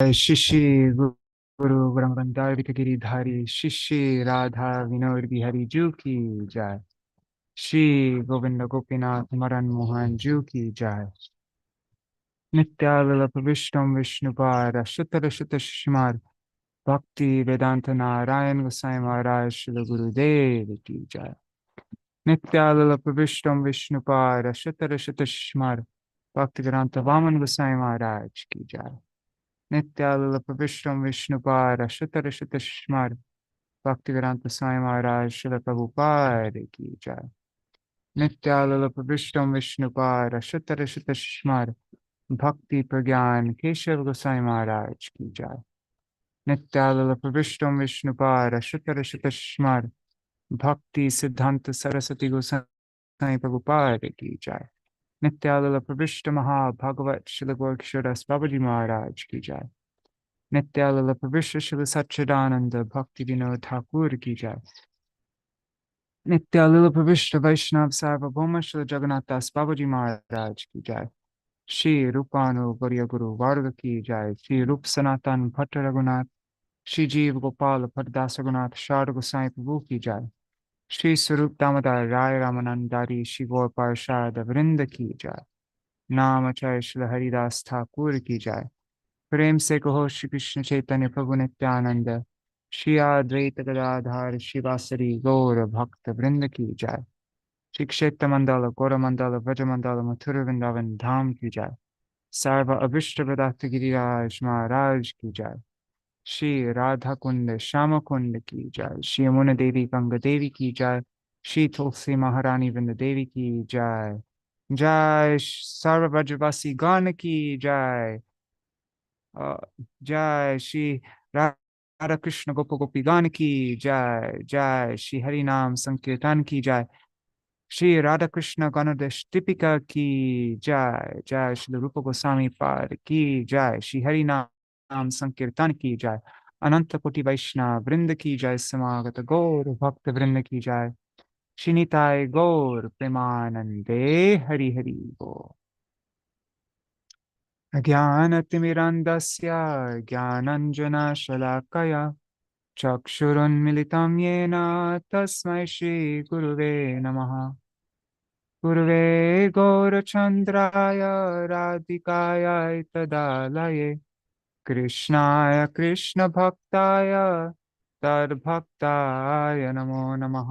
शिष्य गुरु ब्रह्मचारी गिरिधारी शिष्य राधा विनोद बिहारी जू की जय। श्री गोविंद गोपीनाथ मदन मोहन जू की जय। नित्यालप विष्णु विष्णुपाद शुतर शुत शिमार भक्ति वेदांत नारायण गोसाई महाराज श्री गुरुदेव की जय। नित्यालप विष्णु विष्णुपाद शुतर शुत शिमार भक्ति वेदांत वामन गोसाई महाराज की जय। नित्यालप विष्णु विष्णुपाद शुतर शुत शिमार भक्तिवेदांत स्वामी महाराज श्रील प्रभुपाद की जय। नित्यालप विष्णु विष्णुपाद शुतर शुत स्मर भक्ति प्रज्ञान केशव गोसाई महाराज की जय। नित्यालप विष्णु विष्णुपाद शुतर शुत स्मर भक्ति सिद्धांत सरस्वती गोसाई प्रभुपाद की जय। नित्यालप विष्णु महाभागवत श्रील गोरक्षर बाबाजी महाराज की जय। नित्यालप विश्व श्री सच्चिदानंद भक्ति विनोद ठाकुर की जय। नित्यालप विश्व वैष्णव सार्वभौम श्री जगन्नाथ दास बाबाजी महाराज की जय। श्री रूपानु गौरिया गुरु वर्ग की जय। श्री रूप सनातन भट्ट रघुनाथ श्री जीव गोपाल भट्टदास रघुनाथ शारद गोसाई प्रभु की जय। श्री स्वरूप दामोदर राय रामानंदारी श्री गौर पार्षद वृंद की जय। नाम चय श्री हरिदास ठाकुर की जय। प्रेम से कहो श्री कृष्ण चैतन्य प्रभु नित्यानंद श्री अद्वैत गदाधर शिवासरी गौर भक्त वृंद की जय। श्री क्षेत्र मंडल गौर मंडल व्रज मंडल मथुर वृंदावन धाम की जय। सर्व अभिष्ट प्रदात गिरिराज महाराज की जय। श्री राधा कुंड श्याम कुंड की जय। श्री यमुना देवी गंगा देवी की जय। श्री तुलसी महारानी वृंद देवी की जय। जय सर्व ब्रजवासी गण की जय। जय श्री राधा कृष्ण गोप गोपी गान की जय। जय श्री हरि नाम संकीर्तन की जय। श्री राधा कृष्ण गणोदेश दीपिका की जय। जय श्री रूप गोस्वामी पाद की जय। श्री हरि नाम संकीर्तन की जय। अनंत कोटि वैष्णव वृंद की जय। समागत गौर भक्त वृंद की जय। श्री निताय गौर प्रेमानंदे हरि हरि बोल। अज्ञानतिमिरन्दस्य ज्ञानञ्जनशलाकया चक्षुरुन्मिलितं येन तस्मै श्रीगुरुवे नमः। गुरुवे गौरचन्द्राय राधिकाय तदालये कृष्णाय कृष्णभक्ताय तद्भक्ताय नमो नमः।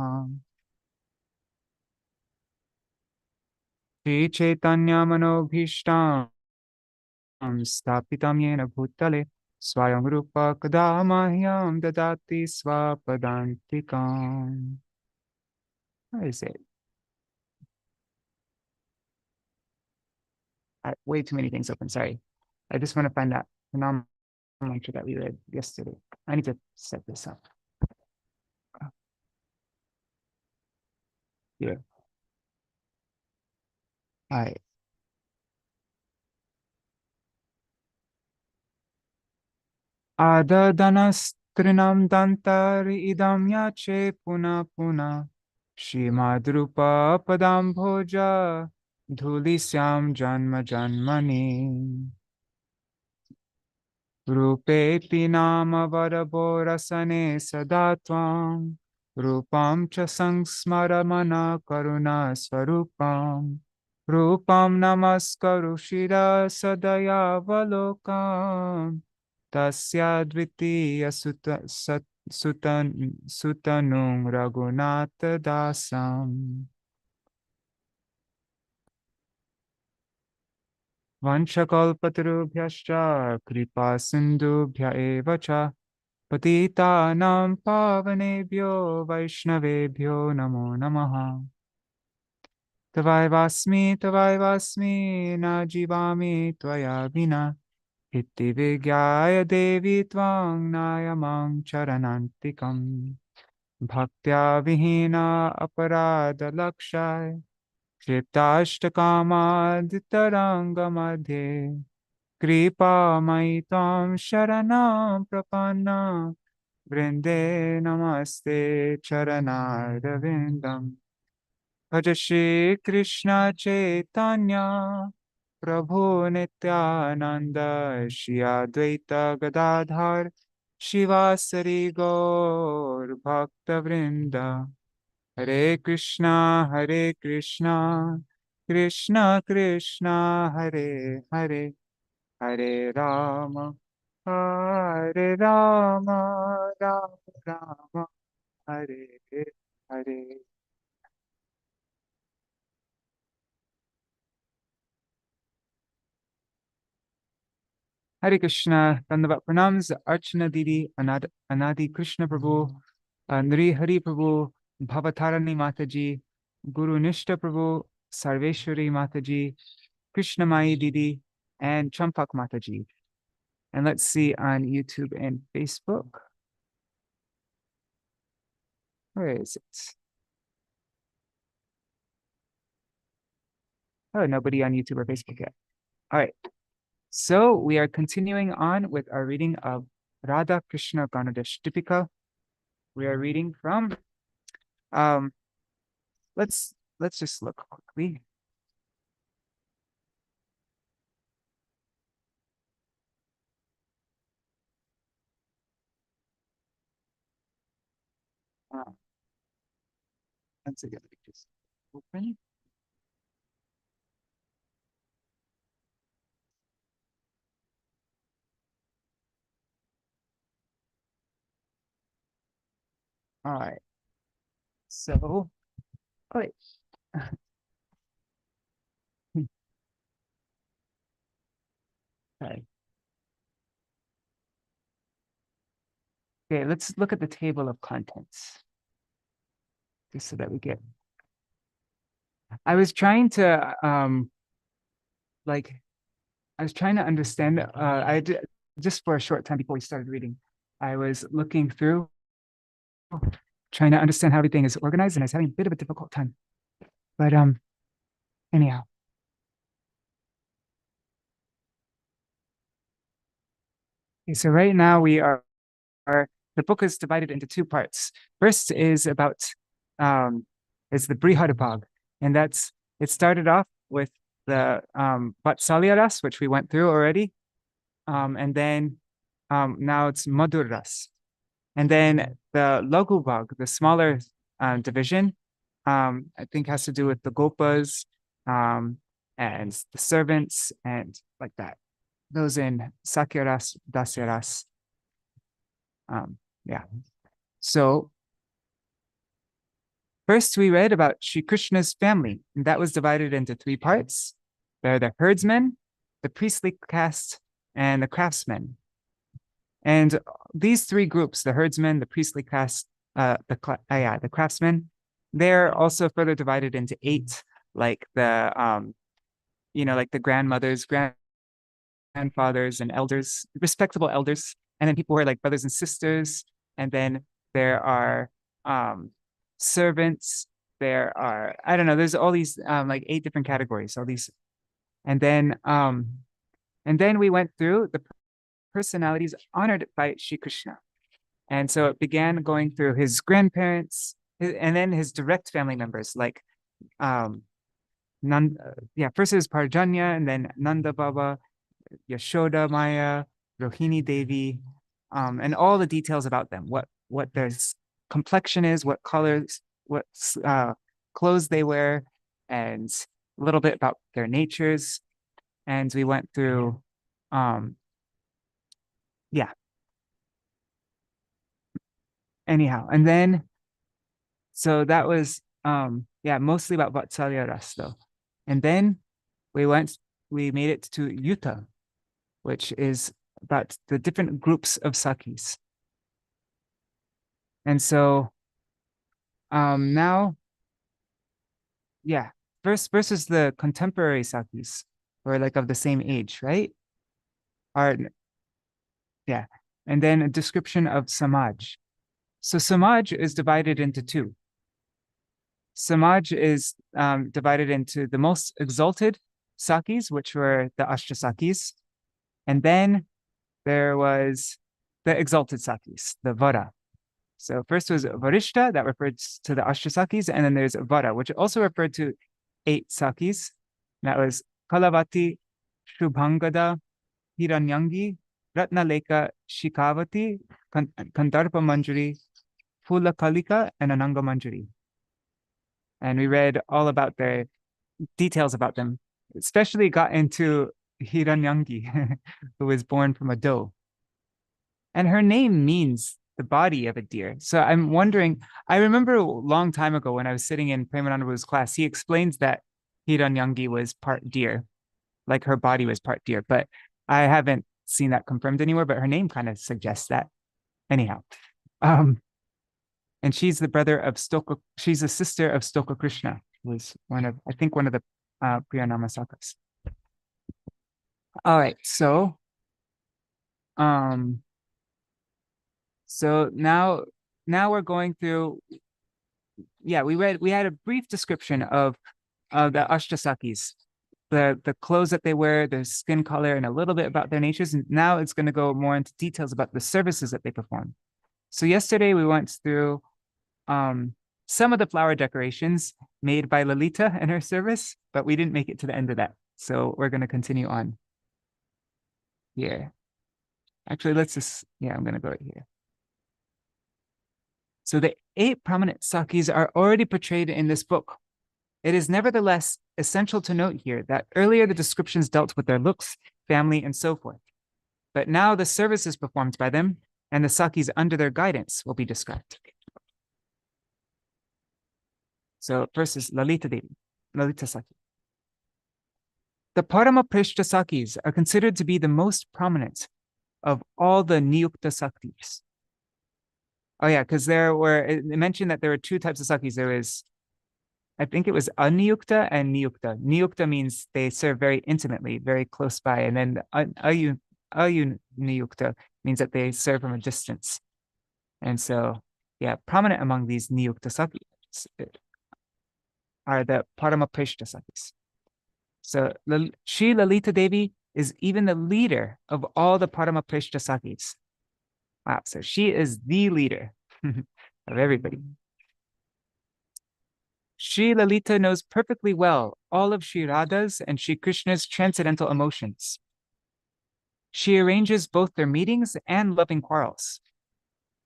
श्रीचैतन्यमनोभीष्टं स्थापितं येन भूतले स्वयं रूप कदा मह्यं ददाति स्वपदान्तिकम्. What is it? Way too many things open. Sorry. I just want to find that nomenclature that we read yesterday. I need to set this up. Here. All right. Adadanastrinam dantari idam yache puna puna. Shrimadrupa padam bhoja dhulisyam janma janmani. Rupepi nama varabo rasane sada tvam. Rupam cha sangsmaramana karuna swarupam. Rupam namaskaru shira sadaya valokam. Tasya dvitiya sutanung raghunatha dasam. Vanchakalpatarubhyascha kripa sindhubhya eva cha patitanam pavanebhyo vaishnavebhyo namo namaha. Tavai vasmi na jivami tvaya vina itti vigyaya devi tvang nayamam charanantikam. Bhaktya vihina aparada lakshaya Kriptashtakamaदितरङ्गमध्ये कृपामयि त्वां शरणं प्रपन्ना वृन्दे नमस्ते चरणारविन्दम् भज Shri Krishna Chaitanya Prabhu Nityananda, Shri Advaita Gadadhar, Shivasari Gaur Bhakta Vrinda. Hare Krishna, Krishna Krishna, Hare Hare, Hare Rama, Hare Rama, Rama Rama, Hare Hare. Hare Krishna, Dandavat Pranams, Archana Didi, Anadi Krishna Prabhu, Nri Hari Prabhu, Bhavatarani Mataji, Guru Nishta Prabhu, Sarveshwari Mataji, Krishna Mai Didi, and Champak Mataji. And let's see on YouTube and Facebook. Where is it? Oh, nobody on YouTube or Facebook yet. All right. So we are continuing on with our reading of Rādhā-Kṛṣṇa-gaṇoddeśa-dīpikā. We are reading from let's just look quickly. Once again, let me just open. All right. So, wait. Okay. Okay, let's look at the table of contents. Just so that we get. I was trying to understand. I did just for a short time before we started reading. I was looking through, trying to understand how everything is organized, and I was having a bit of a difficult time. But anyhow. Okay, so right now we are the book is divided into two parts. First is about is the Brihadarabhag, and it started off with the Vatsalya ras, which we went through already, and then now it's Madhur ras, and then the Laghu Bhag, the smaller division, I think has to do with the Gopas and the servants and like that. Those in Sakya ras, Dasya ras. Yeah. So first we read about Sri Krishna's family, and that was divided into three parts. There are the herdsmen, the priestly caste, and the craftsmen. And these three groups, the herdsmen, the priestly caste, the craftsmen, they're also further divided into eight, like the like the grandmothers, grandfathers, and elders, respectable elders, and then people who are like brothers and sisters, and then there are servants, there are, I don't know, there's all these like 8 different categories, all these. And then we went through the personalities honored by Sri Krishna. And so it began going through his grandparents and then his direct family members, like first it was Parjanya, and then Nanda Baba, Yashoda Maya, Rohini Devi, and all the details about them, what their complexion is, what colors, what clothes they wear, and a little bit about their natures. And we went through, anyhow, and then, so that was, mostly about Vatsalya ras though. And then we made it to Yutha, which is about the different groups of sakhīs. And so now, first is the contemporary sakhīs, or like of the same age, right? And then a description of samaj. So samaj is divided into two. Samaj is divided into the most exalted sakhīs, which were the Ashtasakhīs, and then there was the exalted sakhīs, the Vara. So first was Variṣṭha, that referred to the Ashtasakhīs, and then there's Vara, which also referred to 8 sakhīs. That was Kalavati, Shubhangada, Hiranyangi, Ratnaleka, Shikavati, Kandarpa Manjari, Phula Kalika, and Ananga Manjari. And we read all about the details about them, especially got into Hiranyangi, who was born from a doe. And her name means the body of a deer. So I'm wondering, I remember a long time ago when I was sitting in Premananda's class, he explains that Hiranyangi was part deer, like her body was part deer, but I haven't seen that confirmed anywhere, but her name kind of suggests that. Anyhow, and she's the brother of she's a sister of Stoka Krishna, who was I think one of the Priyanama sakhīs. All right, so now we're going through, yeah, we had a brief description of the Ashtasakhīs, the clothes that they wear, their skin color, and a little bit about their natures. And now it's going to go more into details about the services that they perform. So yesterday we went through some of the flower decorations made by Lalita in her service, but we didn't make it to the end of that. So we're going to continue on here. Actually, I'm going to go right here. So the 8 prominent sakhīs are already portrayed in this book. It is nevertheless essential to note here that earlier the descriptions dealt with their looks, family, and so forth. But now the services performed by them and the sakhīs under their guidance will be described. So first is Lalita Sakhī. The Paramaprishta sakhīs are considered to be the most prominent of all the Niyukta sakhīs. Oh yeah, because it mentioned that there were 2 types of sakhīs. There was, I think it was aniyukta and niyukta. Niyukta means they serve very intimately, very close by. And then ayuniyukta means that they serve from a distance. And so, yeah, prominent among these niyukta sakhīs are the Paramaprishta sakhīs. So Sri Lalita Devi is even the leader of all the Paramaprishta sakhīs. Wow, so she is the leader of everybody. Sri Lalita knows perfectly well all of Sri Radha's and Sri Krishna's transcendental emotions. She arranges both their meetings and loving quarrels.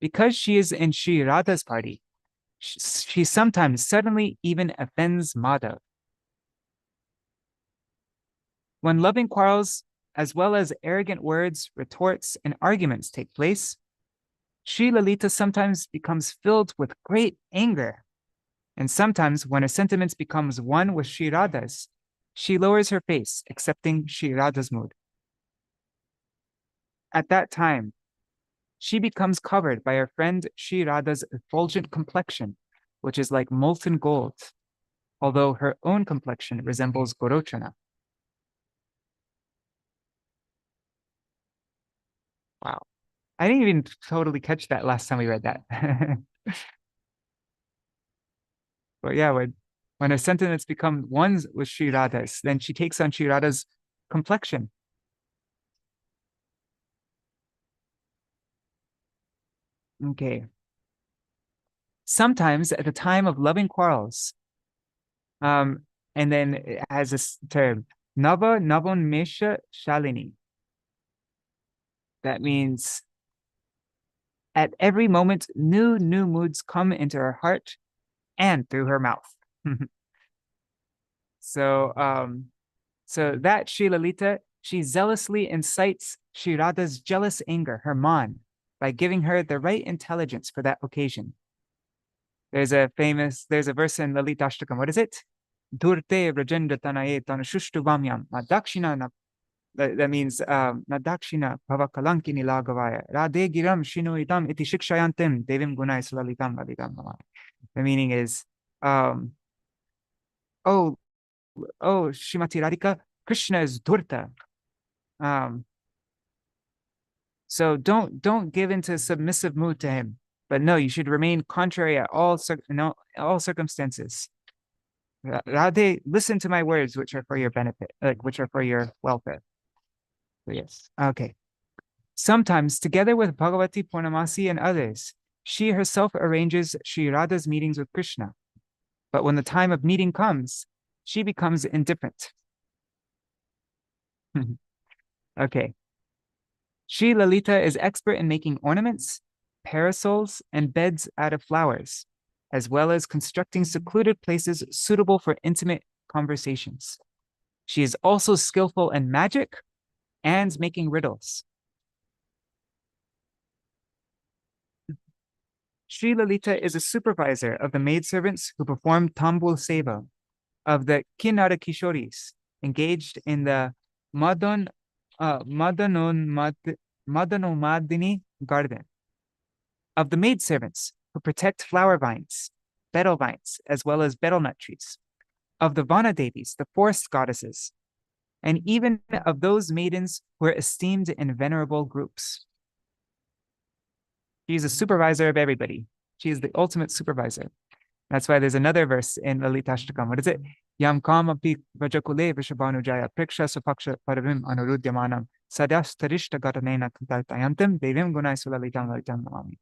Because she is in Sri Radha's party, she sometimes suddenly even offends Madhav. When loving quarrels, as well as arrogant words, retorts, and arguments take place, Sri Lalita sometimes becomes filled with great anger. And sometimes when her sentiments becomes one with Sri Radha's, she lowers her face, accepting Sri Radha's mood. At that time, she becomes covered by her friend Sri Radha's effulgent complexion, which is like molten gold, although her own complexion resembles Gorochana. Wow. I didn't even totally catch that last time we read that. But yeah, when her sentiments become one with Sri Radha's, then she takes on Sri Radha's complexion. Okay. Sometimes at the time of loving quarrels, and then it has this term, Nava Navonmesha Shalini. That means at every moment, new moods come into her heart and through her mouth. So that Sri Lalita, she zealously incites Sri Radha's jealous anger, her man, by giving her the right intelligence for that occasion. There's a verse in Lalita Ashtakam. What is it? Durte Rajendra Tanaye Tanashushtu Vamyam Madakshina. That means Nadakshina Bhavakalankini Lagavaya Radhe Giram Shinu Idam Iti Shikshayantem Devim Gunai Slalitam Laligam. The meaning is oh Shrimati Radhika, Krishna is Durta. So don't give into submissive mood to him, but no, you should remain contrary at all circumstances. Radhe, listen to my words, which are for your benefit, which are for your welfare. So yes, okay. Sometimes, together with Bhagavati Purnamasi and others, she herself arranges Sri Radha's meetings with Krishna. But when the time of meeting comes, she becomes indifferent. Okay. Sri Lalita is expert in making ornaments, parasols, and beds out of flowers, as well as constructing secluded places suitable for intimate conversations. She is also skillful in magic and making riddles. Sri Lalita is a supervisor of the maidservants who perform tambul seva, of the Kinnara Kishoris engaged in the Madan, Madanomadini garden, of the maidservants who protect flower vines, betel vines, as well as betel nut trees, of the Vana Devis, the forest goddesses, and even of those maidens who are esteemed in venerable groups. She's a supervisor of everybody. She is the ultimate supervisor. That's why there's another verse in Lalitashtakam. What is it? Yam kamapi vajakule vishabhanujaya priksha supaksha paravim anurudhyamanam sadas tarishta gatanena kantartayantam devim gunai sulalitam lalitam namami.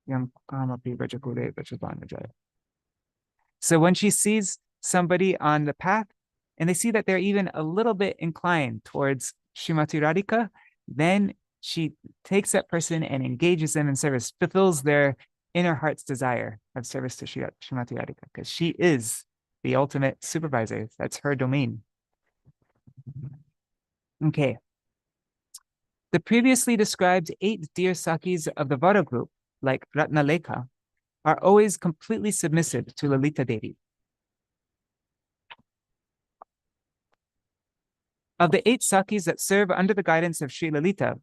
Yam kamapi vajakule vishabhanujaya. So when she sees somebody on the path and they see that they're even a little bit inclined towards Srimati Radhika, then she takes that person and engages them in service, fulfills their inner heart's desire of service to Srimati Radhika, because she is the ultimate supervisor. That's her domain. Okay. The previously described 8 dear sakhīs of the Vara group, like Ratnalekha, are always completely submissive to Lalita Devi. Of the 8 sakhīs that serve under the guidance of Sri Lalita,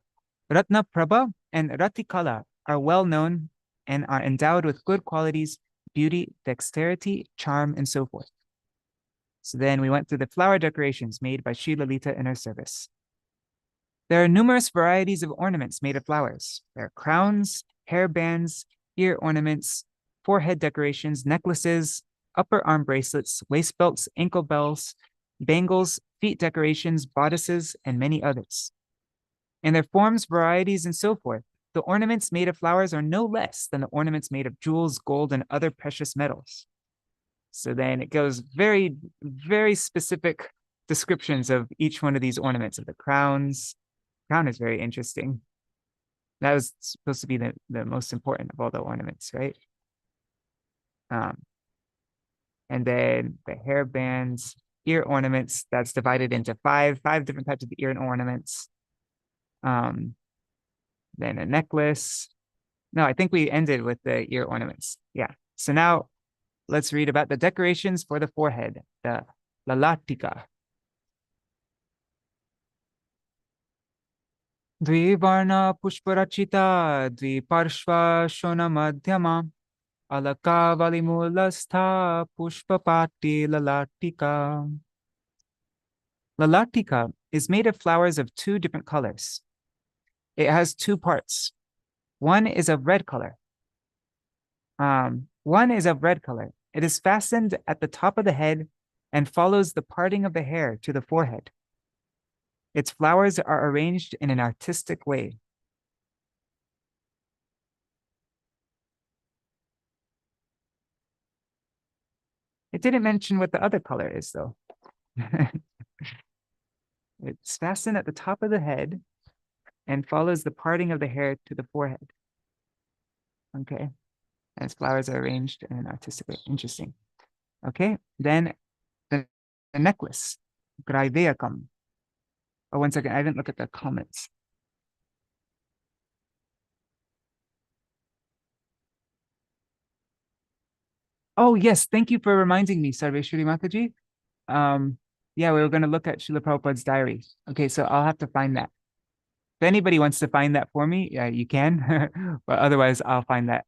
Ratna Prabha and Ratikala are well known and are endowed with good qualities, beauty, dexterity, charm, and so forth. So then we went through the flower decorations made by Sri Lalita in her service. There are numerous varieties of ornaments made of flowers. There are crowns, hair bands, ear ornaments, forehead decorations, necklaces, upper arm bracelets, waist belts, ankle bells, bangles, feet decorations, bodices, and many others. In their forms, varieties, and so forth, the ornaments made of flowers are no less than the ornaments made of jewels, gold, and other precious metals. So then it goes very, very specific descriptions of each one of these ornaments, of the crowns. Crown is very interesting. That was supposed to be the most important of all the ornaments, right? And then the hair bands, ear ornaments, that's divided into five different types of ear ornaments. Then a necklace. No, I think we ended with the ear ornaments. Yeah. So now let's read about the decorations for the forehead, the lalatika. Dvivarna pushparachita dviparshva shona madhyama alaka valimulastha pushpapati lalatika. Lalatika is made of flowers of 2 different colors. It has 2 parts. One is of red color. It is fastened at the top of the head and follows the parting of the hair to the forehead. Its flowers are arranged in an artistic way. It didn't mention what the other color is, though. It's fastened at the top of the head and follows the parting of the hair to the forehead. Okay. And its flowers are arranged in an artistic way. Interesting. Okay. Then the necklace, Graiveyakam. Oh, 1 second. I didn't look at the comments. Oh, yes. Thank you for reminding me, Sarveshwari Mataji. Yeah, we were going to look at Srila Prabhupada's diary. Okay, so I'll have to find that. If anybody wants to find that for me, yeah, you can. But otherwise, I'll find that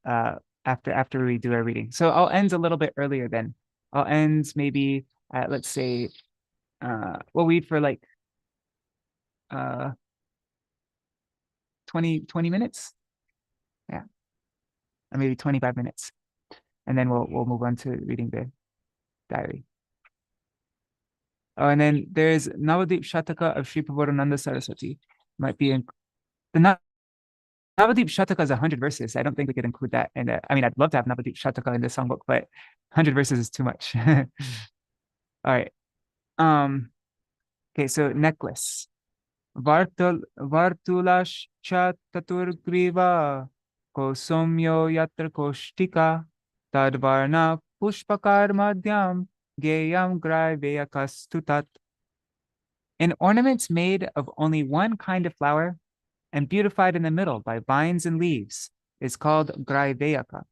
after we do our reading. So I'll end a little bit earlier then. I'll end maybe at, let's say, we'll read for like 20 minutes. Yeah. Or maybe 25 minutes. And then we'll move on to reading the diary. Oh, and then there's Navadip Shataka of Sri Prabodhananda Saraswati. Might be in the Navadip Shataka is 100 verses. I don't think we could include that. And I mean, I'd love to have Navadip Shataka in the songbook, but 100 verses is too much. All right. Okay, so necklace. Vartulascha taturgriva kosomyo yatra koshtika tadvarna pushpakar madhyam geyam graiveya. An ornament made of only one kind of flower and beautified in the middle by vines and leaves is called graiveyaka.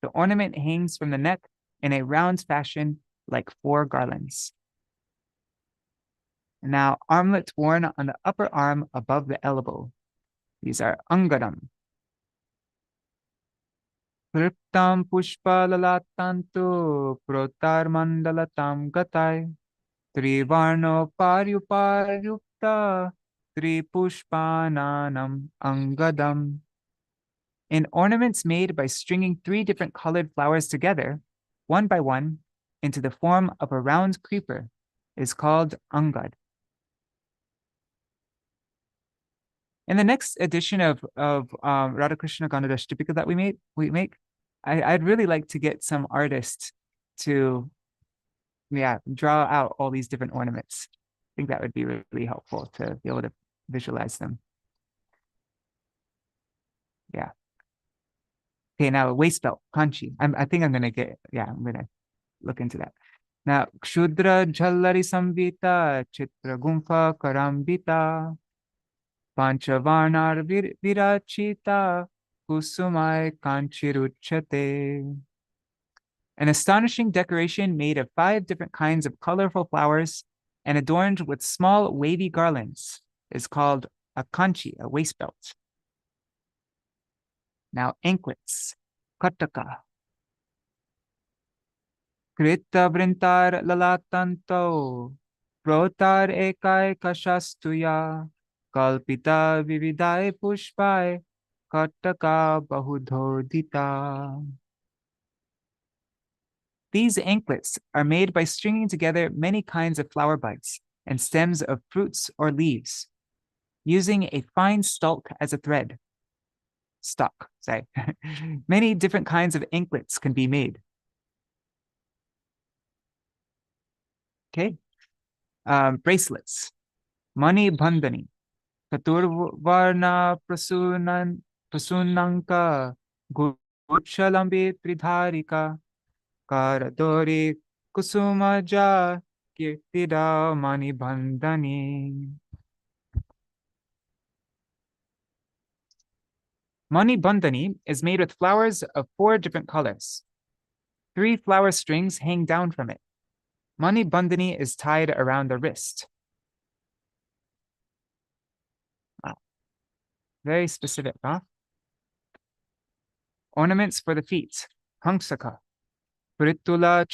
The ornament hangs from the neck in a round fashion like 4 garlands. Now, armlets worn on the upper arm above the elbow. These are angadam. Kriptam pushpalalatantu protar mandalatam gatai trivarno paryuparyukta tripushpananam angadam. In ornaments made by stringing 3 different colored flowers together, one by one, into the form of a round creeper, is called angad. In the next edition of Rādhā-Kṛṣṇa-gaṇoddeśa-dīpikā that we make, I'd really like to get some artists to draw out all these different ornaments. I think that would be really helpful to be able to visualize them. Yeah. Okay, now waist belt, kanchi. I think I'm gonna look into that. Now, kshudra jhallari samvita chitra gumfa karambita panchavarnar virachita kusumai kanchiruchate. An astonishing decoration made of 5 different kinds of colorful flowers and adorned with small wavy garlands is called a kanchi, a waist belt. Now, anklets, kataka. Krita vrintar lalatanto, protar ekai kashastuya, kalpita vividai pushpai, kataka bahudhodita. These anklets are made by stringing together many kinds of flower buds and stems of fruits or leaves, using a fine stalk as a thread. Stalk, sorry. Many different kinds of anklets can be made. Okay. Bracelets. Mani bandhani. Katurvarna prasunanka guchalambi tridharika karadori kusumaja kirtida mani bandhani. Mani bandhani is made with flowers of 4 different colors. 3 flower strings hang down from it. Mani bandhani is tied around the wrist. Wow. Very specific, huh? Ornaments for the feet. Hangsaka. Pritula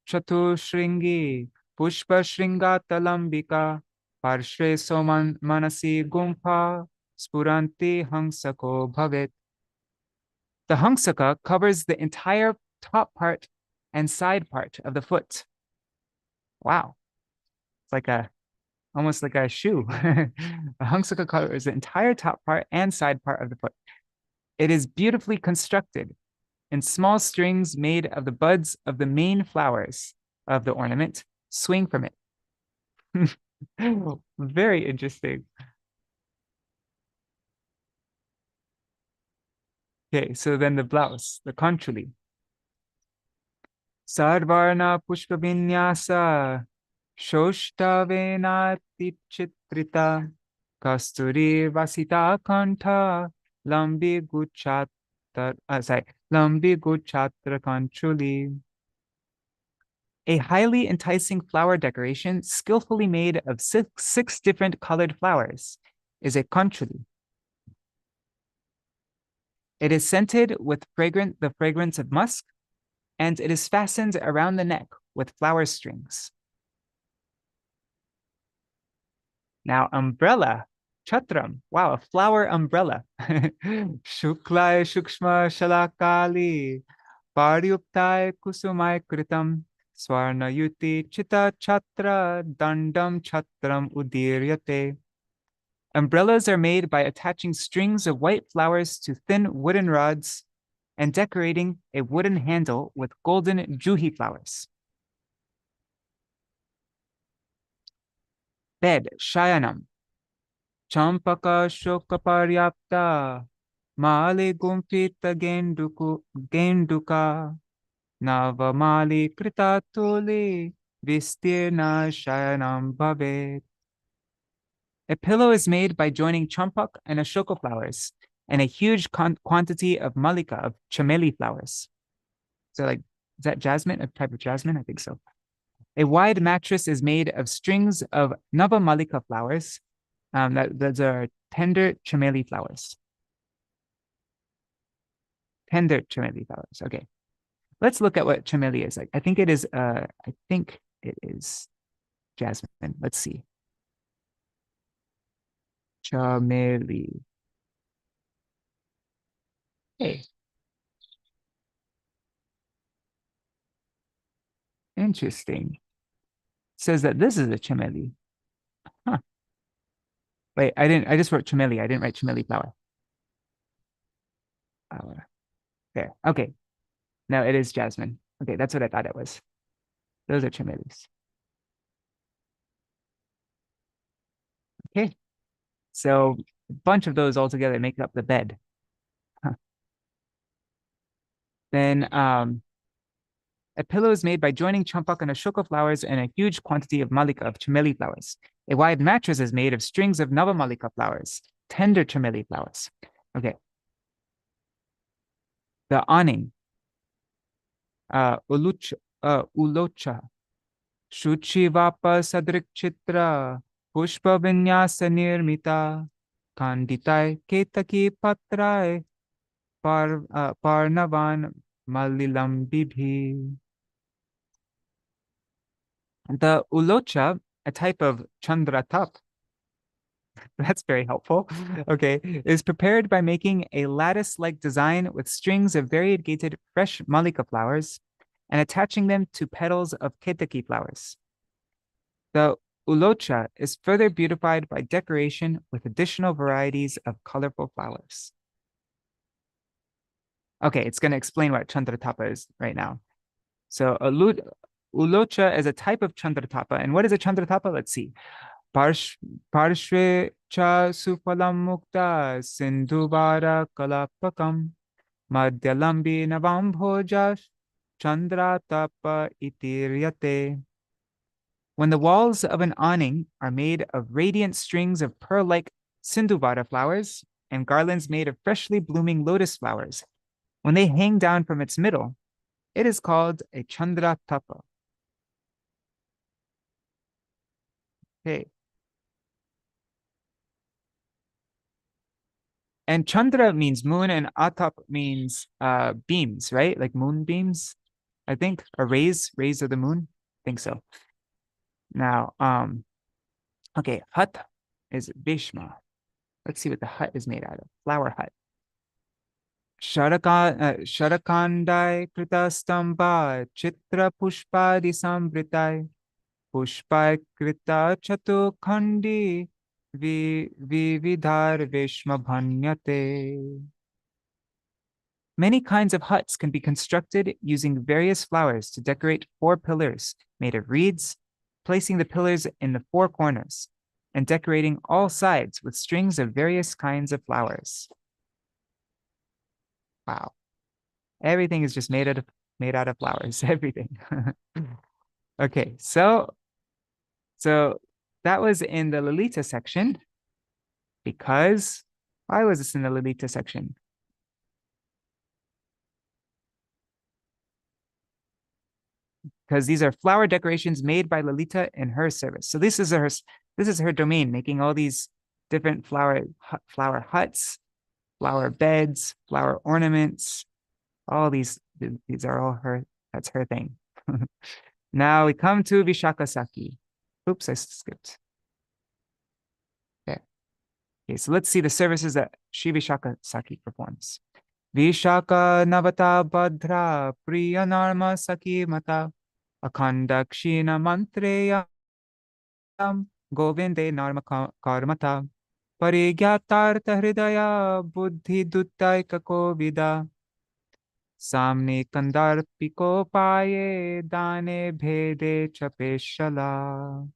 chatushringi. Pushpa shringata lambika. Parshre soman manasi gumpa. Spuranti hangsako bhavet. The hangsaka covers the entire top part and side part of the foot. Wow. It's like almost like a shoe. The hangsaka covers the entire top part and side part of the foot. It is beautifully constructed in small strings made of the buds of the main flowers of the ornament swing from it. Very interesting. Okay, so then the blouse, the kanchuli. Sarvarna pushpavinyasa shoshtavena tipchitrita kasturi vasita kantha lambi guchatra kanchuli. A highly enticing flower decoration skillfully made of six different colored flowers is a kanchuli. It is scented with the fragrance of musk, and it is fastened around the neck with flower strings. Now, umbrella, chatram. Wow, a flower umbrella. Shuklai shukshma shalakali, paryuptai kusumai kritam, swarna yuti chita chatra, dandam chatram udiryate. Umbrellas are made by attaching strings of white flowers to thin wooden rods and decorating a wooden handle with golden juhi flowers. Bed, shayanam. Champaka shoka paryapta. Mali gumpita genduka. Nava mali krita tuli. Vistirna shayanam bhavet. A pillow is made by joining champak and ashoka flowers and a huge quantity of malika, of chameli flowers. So, like, is that jasmine, a type of jasmine? I think so. A wide mattress is made of strings of nava malika flowers. Those are tender chameli flowers. Tender chameli flowers. Okay. Let's look at what chameli is like. I think it is jasmine. Let's see. Chameli. Hey. Interesting. It says that this is a chameli. Huh. Wait, I just wrote chameli. I didn't write chameli flower. There. Okay. No, it is jasmine. Okay, that's what I thought it was. Those are chamelis. Okay. So a bunch of those all together make up the bed. Huh. Then a pillow is made by joining champak and ashoka flowers and a huge quantity of malika, of chameli flowers. A wide mattress is made of strings of navamalika flowers, tender chameli flowers. Okay. The awning, ulocha, shuchivapa sadrik chitra, pushpa vinyasa nirmita, kanditai ketaki patrai, parnavan malilam bibhi. The ulocha, a type of chandratap, that's very helpful, okay, is prepared by making a lattice-like design with strings of variegated fresh malika flowers and attaching them to petals of ketaki flowers. The ulocha is further beautified by decoration with additional varieties of colorful flowers. Okay, it's going to explain what chandratapa is right now. So ulocha is a type of chandratapa. And what is a chandratapa? Let's see. Parshve cha sufalam mukta sindhuvara kalapakam madhyalambi navambhoja chandratapa itiryate. When the walls of an awning are made of radiant strings of pearl-like sindhuvara flowers and garlands made of freshly blooming lotus flowers, when they hang down from its middle, it is called a chandratapa. Okay. And chandra means moon and atap means beams, right? Like moon beams, I think, or rays of the moon. I think so. Now, okay, hut is Bhishma. Let's see what the hut is made out of. Flower hut. Sharakandai krita stamba chitra pushpadi sambritai pushpai krita chatu khandi vividhar vishma bhanyate. Many kinds of huts can be constructed using various flowers to decorate 4 pillars made of reeds, placing the pillars in the 4 corners, and decorating all sides with strings of various kinds of flowers. Wow. Everything is just made out of flowers, everything. Okay, so that was in the Lalita section because why was this in the Lalita section? Because these are flower decorations made by Lalita in her service. So this is her domain, making all these different flower huts, flower beds, flower ornaments, all these are all her, that's her thing. Now we come to Viśākhā Sakhī. Oops, I skipped. Okay, so let's see the services that Shri Viśākhā Sakhī performs. Viśākhā Navata Bhadra Priya Narma Sakhī Mata Akhanda Kshina Mantreyam Govinde Narma Karmata Parigyatartha Hridaya Buddhi Duttaika Kovida Samne Kandar Piko Paye Dane Bhede Chapeshala.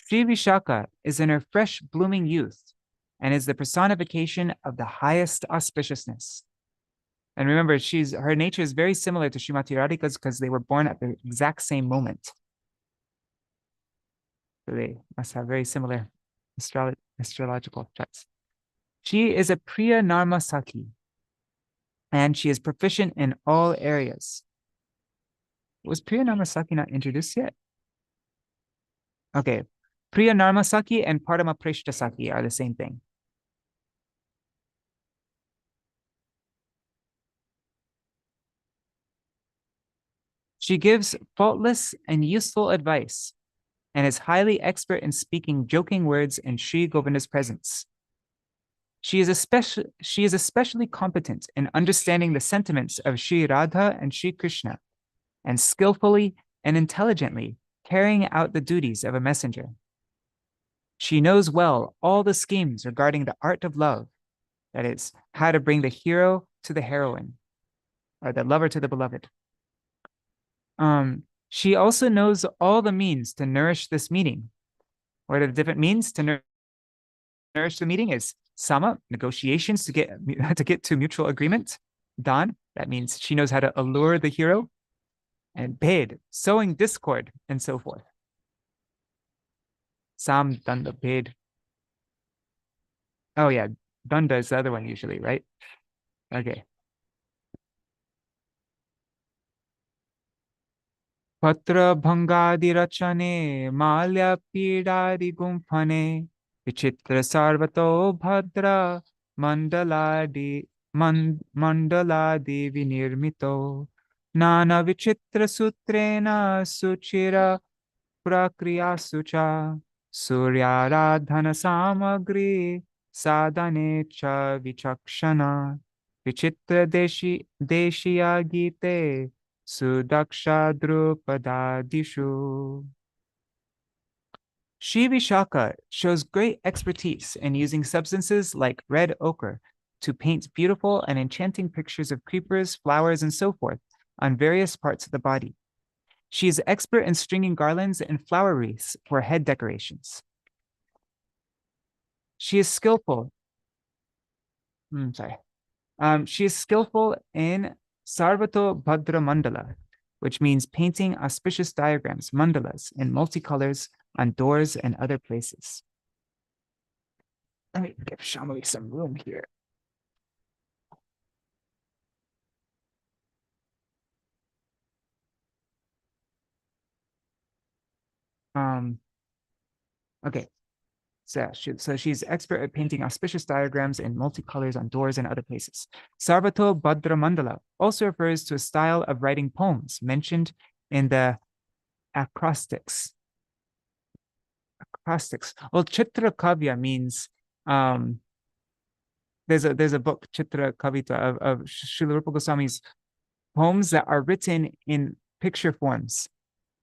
Sri Viśākhā is in her fresh blooming youth and is the personification of the highest auspiciousness. And remember, her nature is very similar to Srimati Radhika's because they were born at the exact same moment. So they must have very similar astrological charts. She is a Priya Narma Sakhī, and she is proficient in all areas. Was Priya Narma Sakhī not introduced yet? Okay. Priya Narma Sakhī and Parama Prishta Sakhī are the same thing. She gives faultless and useful advice and is highly expert in speaking joking words in Sri Govinda's presence. She is especially competent in understanding the sentiments of Sri Radha and Sri Krishna, and skillfully and intelligently carrying out the duties of a messenger. She knows well all the schemes regarding the art of love, that is, how to bring the hero to the heroine, or the lover to the beloved. She also knows all the means to nourish this meeting. What are the different means to nourish the meeting? Is sama, negotiations to get to mutual agreement. Dan, that means she knows how to allure the hero. And bhed, sowing discord, and so forth. Sam, danda, bhed. Oh yeah, danda is the other one usually, right? Okay. Patra bhangadi rachane, malya pidari gumphane, vichitra sarvato bhadra, mandaladi vinirmito, nana vichitra sutrena suchira prakriya sucha, suryaradhana samagri sadhane cha vichakshana, vichitra deshiya gite Sudaksha Drupadadishu. Sri Viśākhā shows great expertise in using substances like red ochre to paint beautiful and enchanting pictures of creepers, flowers, and so forth on various parts of the body. She is expert in stringing garlands and flower wreaths for head decorations. She is skillful. She is skillful in Sarvato Bhadra Mandala, which means painting auspicious diagrams, mandalas, in multicolors on doors and other places. Let me give Shambhavi some room here. Okay. So she's expert at painting auspicious diagrams in multicolors on doors and other places. Sarvato Bhadra Mandala also refers to a style of writing poems mentioned in the acrostics. Well, Citra Kavya means there's a book, Citra Kavita, of Śrīla Rūpa Gosvāmī's poems that are written in picture forms.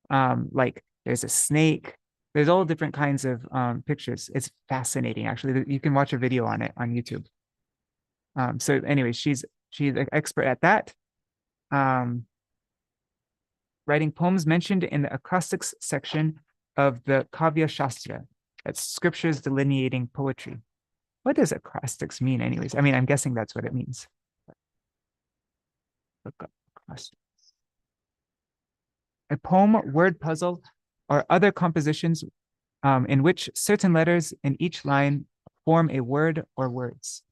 Like there's a snake. There's all different kinds of pictures. It's fascinating, actually. You can watch a video on it on YouTube. So anyway, she's an expert at that. Writing poems mentioned in the acrostics section of the Kavya Shastra. That's scriptures delineating poetry. What does acrostics mean anyways? I mean, I'm guessing that's what it means. Look up acrostics. A poem, word puzzle, or other compositions in which certain letters in each line form a word or words.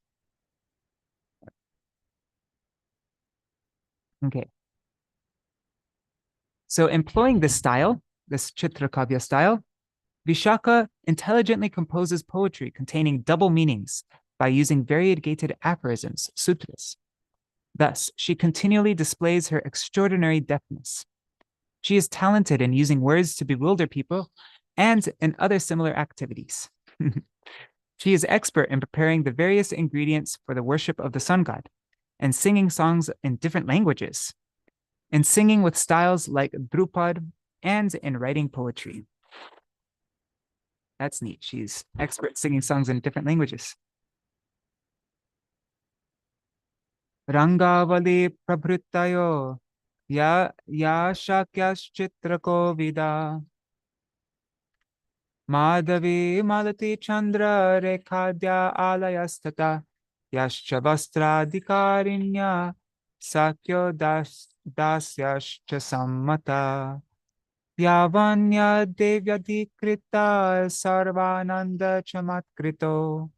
Okay. So employing this style, this Citra Kavya style, Viśākhā intelligently composes poetry containing double meanings by using variegated aphorisms, sutras. Thus, she continually displays her extraordinary deftness. She is talented in using words to bewilder people and in other similar activities. She is expert in preparing the various ingredients for the worship of the sun god and singing songs in different languages, in singing with styles like Drupad, and in writing poetry. That's neat. She's expert singing songs in different languages. Rangavali prabhrittayo ya shakyas chitrako vida. Madhavi Malati Chandra Rekhadya Alayastata Yascha Vastradikarinya Sakyo Dasyascha Sammata Yavanya Devyadikrita Sarvananda Chamatkrito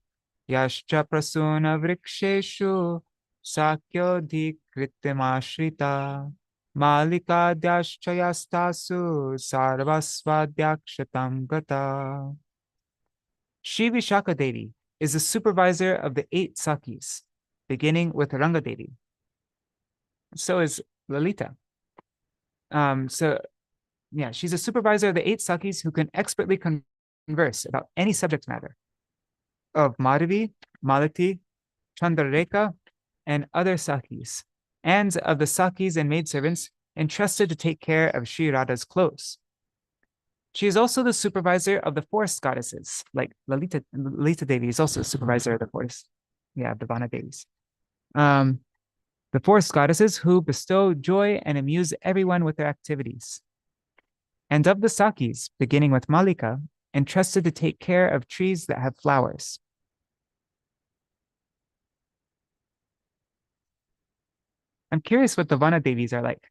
Yascha Prasuna Vriksheshu Sakyo Dikritimashita Malika Dyaschyastasu Sarvasvadyakshatam Gata. Shri Viśākhā Devi is the supervisor of the 8 sakhīs, beginning with Ranga Devi. So is Lalita. She's a supervisor of the 8 sakhīs who can expertly converse about any subject matter of Madhavi, Malati, Chandrarekha, and other sakhīs, and of the sakhīs and maidservants entrusted to take care of Sri Radha's clothes. She is also the supervisor of the forest goddesses, like Lalita Devi is also a supervisor of the forest, the Vana Devis. The forest goddesses who bestow joy and amuse everyone with their activities. And of the sakhīs, beginning with Malika, entrusted to take care of trees that have flowers. I'm curious what the Vana Devis are like.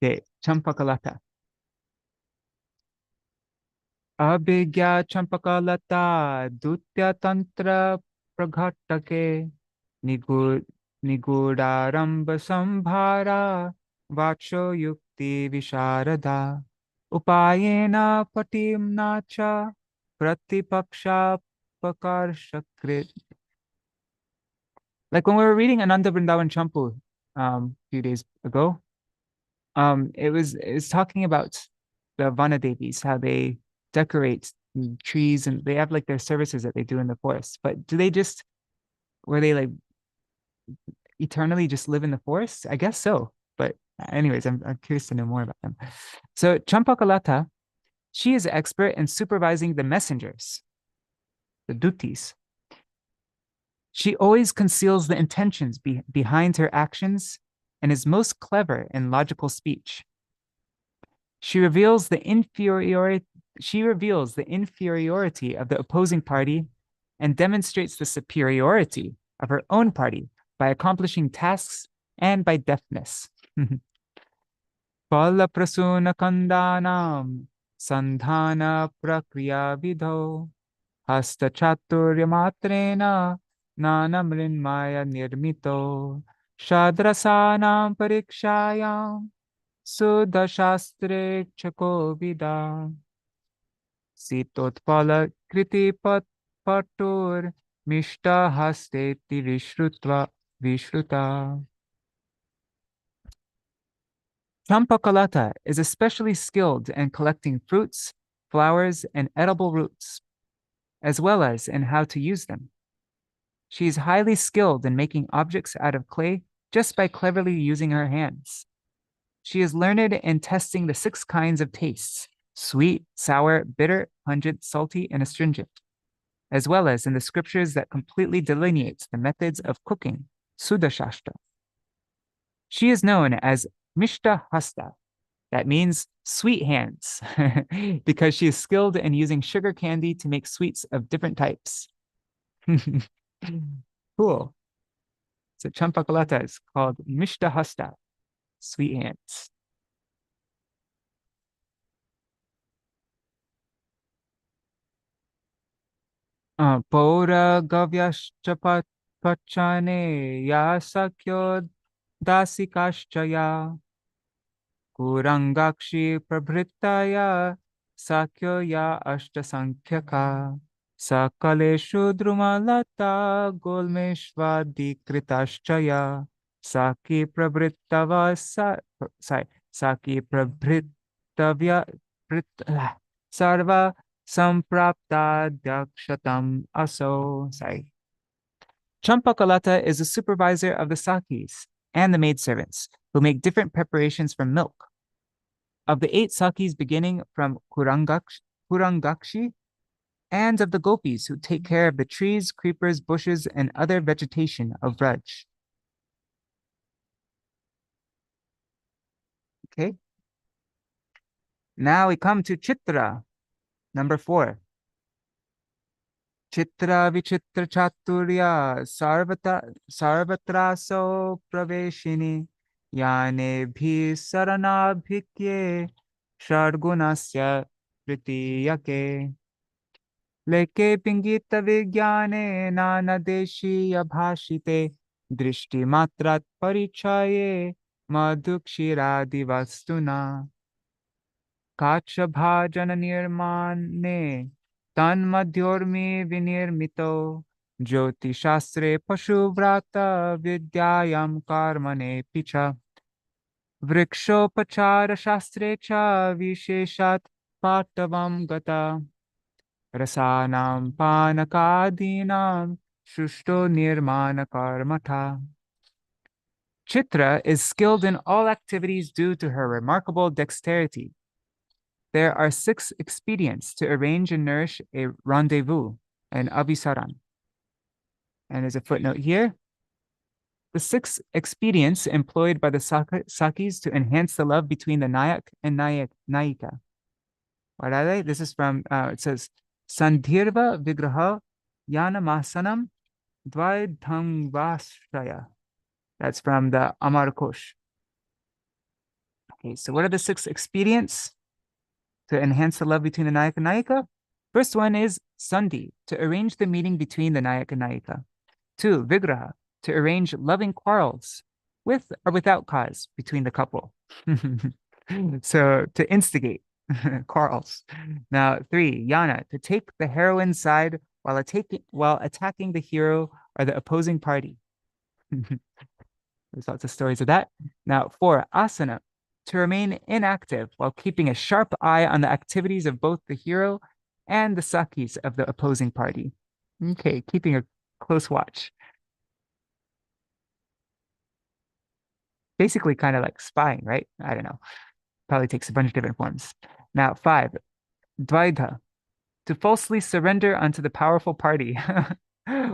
Okay, Campakalatā. Abhigya Campakalatā Dutya Tantra Praghatake Nigudaramba Sambhara Vacho Yukti Visharada Upayena Patimna Cha Pratipaksha Pakarshakrit. Like when we were reading Ananda Vrindavan Champu a few days ago, it was talking about the Vana Devis, how they decorate trees and they have like their services that they do in the forest. But do they just, were they like eternally just live in the forest? I guess so. But anyways, I'm curious to know more about them. So Campakalatā, she is an expert in supervising the messengers, the dutis. She always conceals the intentions behind her actions and is most clever in logical speech. She reveals the inferiority of the opposing party and demonstrates the superiority of her own party by accomplishing tasks and by deftness. Pala prasuna kandanam sandhana prakriya vidho hasta chaturya matrena nana mrinmaya nirmito shadrasanam parikshayam Sudha Shastre Chako Vida Sitotpala Kriti Patur Mishta Hasteti Viśṛṭha. Campakalatā is especially skilled in collecting fruits, flowers, and edible roots, as well as in how to use them. She is highly skilled in making objects out of clay just by cleverly using her hands. She is learned in testing the 6 kinds of tastes, sweet, sour, bitter, pungent, salty, and astringent, as well as in the scriptures that completely delineates the methods of cooking, Sudha Shastra. She is known as Mishta Hasta, that means sweet hands, because she is skilled in using sugar candy to make sweets of different types. Cool. So Campakalatā is called Mishta Hasta, sweet hands. Paura Gavyascha Pachane Ya Sakyo Dasikashchaya Kurangakshi Prabhritaya Sakyo Ya Ashta Sankhyaka Sakaleshu Drumalata Golmeshvadi Kritashchaya Saki Prabhritava Saki Prabhritavya Sarva Samprapta Dakshatam Aso. Campakalatā is the supervisor of the sakhīs and the maidservants who make different preparations from milk. Of the 8 sakhīs beginning from Kurangakshi, and of the gopis who take care of the trees, creepers, bushes, and other vegetation of Vraj. Okay. Now we come to Citra, number 4. Citra vichitra chaturya sarvatraso praveshini yane bhi saranabhikye shargunasya pritiyake leke pingita vigyane nanadeshi abhashite drishti matrat parichaye madhukshiradi काचभाजन निर्माणे तन्मध्योर्मि विनिर्मितो ज्योतिशास्त्रे पशुव्रात विद्यायां कर्मणेऽपि च वृक्षोपचारशास्त्रे च विशेषात् पाटवं गता रसानां पानकादीनां सुष्ठु निर्माणकर्मठा. Citra is skilled in all activities due to her remarkable dexterity. There are 6 expedients to arrange and nourish a rendezvous, an abhisaran. And there's a footnote here. The 6 expedients employed by the sakhīs to enhance the love between the nayak and nayika. What are they? This is from, it says, Sandhirva Vigraha Yanamasanam Dvaidhamvashraya. That's from the Amar Kosh. Okay, so what are the 6 expedients to enhance the love between the Nayak and Nayika? First one is Sandhi, to arrange the meeting between the Nayak and Nayika. 2, Vigraha, to arrange loving quarrels with or without cause between the couple. So to instigate quarrels. Now 3, Yana, to take the heroine's side while attacking the hero or the opposing party. There's lots of stories of that. Now 4, Asana, to remain inactive while keeping a sharp eye on the activities of both the hero and the sakhīs of the opposing party. Okay, keeping a close watch. Basically kind of like spying, right? I don't know. Probably takes a bunch of different forms. Now 5, Dvaidha, to falsely surrender unto the powerful party.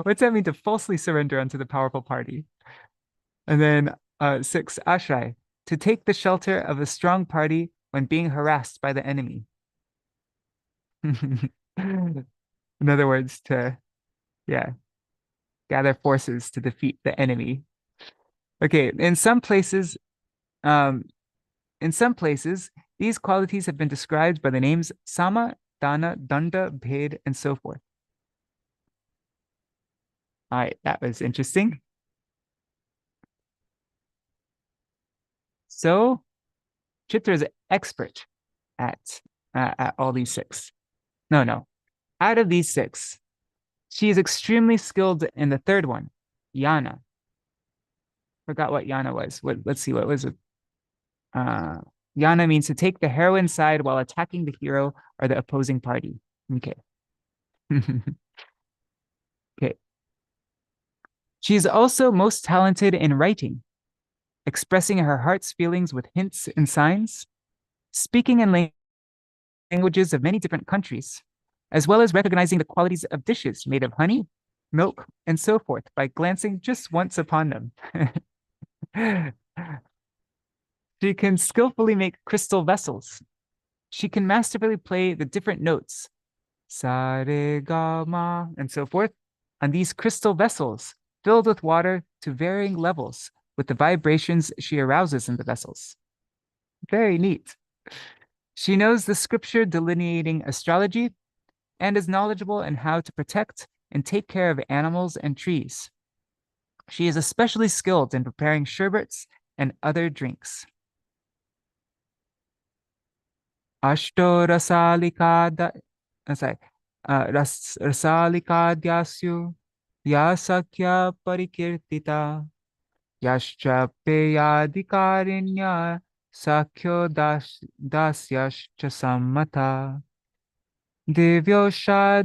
What's that mean, to falsely surrender unto the powerful party? And then 6, Ashray, to take the shelter of a strong party when being harassed by the enemy. In other words, to, gather forces to defeat the enemy. Okay, in some places, these qualities have been described by the names Sama, Dana, Danda, Bhed, and so forth. All right, that was interesting. So Citra is an expert at all these 6. No. Out of these 6, she is extremely skilled in the third one, Yana. Forgot what Yana was. Let's see, what was it? Yana means to take the heroine's side while attacking the hero or the opposing party. Okay. Okay. She is also most talented in writing, expressing her heart's feelings with hints and signs, speaking in languages of many different countries, as well as recognizing the qualities of dishes made of honey, milk, and so forth by glancing just once upon them. She can skillfully make crystal vessels. She can masterfully play the different notes, sa, re, ga, ma, and so forth, on these crystal vessels filled with water to varying levels with the vibrations she arouses in the vessels. Very neat. She knows the scripture delineating astrology and is knowledgeable in how to protect and take care of animals and trees. She is especially skilled in preparing sherbets and other drinks. Ashto rasalikādyasyu yasakya parikirtita yascha peyadikarinya sakyo dasyascha sammata Devyosha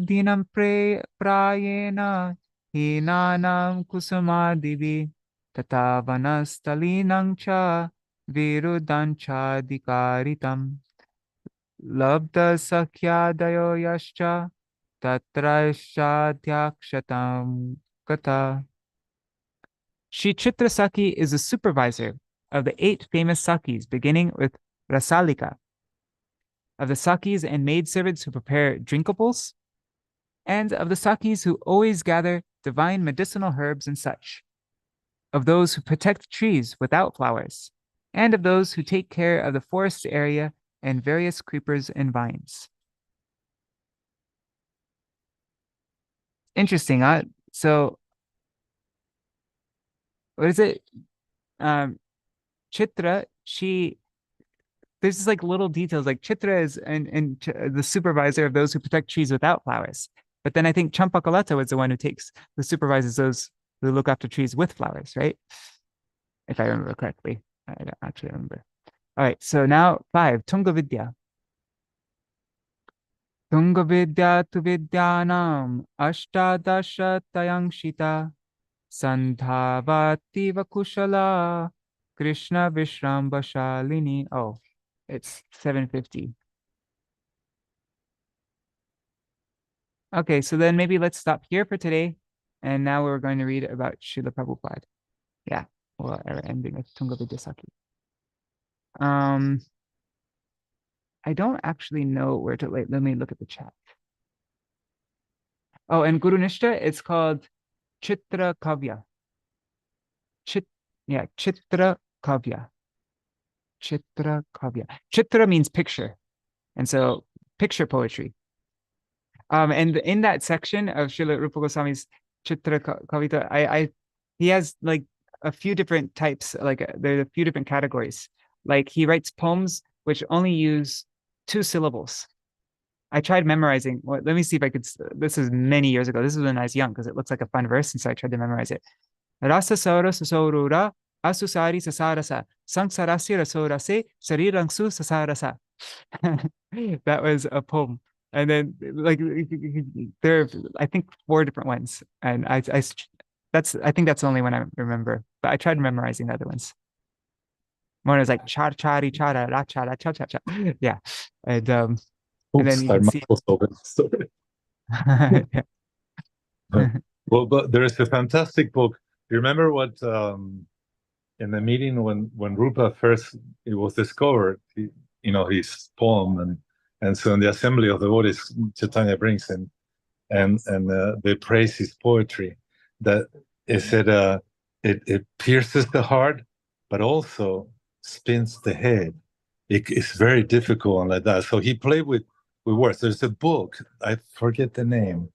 prayena hinanam kusumadivi tatavaнаstalinam cha virudancha dikaritam labda sakhyadayo yascha tatraishadhyakshatam kata. Shri Chitra Sakhī is the supervisor of the 8 famous sakhīs, beginning with Rasalika. of the sakhīs and maidservants who prepare drinkables, and of the sakhīs who always gather divine medicinal herbs and such, of those who protect trees without flowers, and of those who take care of the forest area and various creepers and vines. Interesting, huh? So, what is it? Citra, there's just like little details, like Citra is the supervisor of those who protect trees without flowers. But then I think Campakalatā was the one who supervises those who look after trees with flowers, right? If I remember correctly. I don't actually remember. All right, so now 5, Tungavidya. Tungavidya tu vidyanam ashtadasha tayangshita sandhavati vakushala Krishna Vishrambashalini. Oh, it's 7:50. Okay, so then maybe let's stop here for today. And now we're going to read about Srila Prabhupada. Yeah, well, our ending with Tungavidya Sakhi. I don't actually know where to, let me look at the chat. Oh, and Guru Nishta, it's called Citra Kavya. Citra Kavya. Citra Kavya. Citra means picture. And so picture poetry. And in that section of Srila Rupa Goswami's Citra Kavita, he has like a few different types, like there are a few different categories. Like he writes poems which only use 2 syllables. I tried memorizing. Well, let me see if I could. This is many years ago. This is when I was young because it looks like a fun verse, and so I tried to memorize it. Rasa saura sasaurura asusari sasarasa sangsarasya rasorase sarirangsu sasarasa. That was a poem. And then like there are, I think 4 different ones. And I think that's the only one I remember. But I tried memorizing the other ones. One was like char chari chara ra chara cha cha cha. Yeah. And then you can see yeah. Well, but there is a fantastic book. You remember what in the meeting when Rūpa first it was discovered, his poem, and so in the assembly of the devotees, Chaitanya brings him, and they praise his poetry. That it said it pierces the heart, but also spins the head. It's very difficult and like that. So he played with words. There's a book, I forget the name.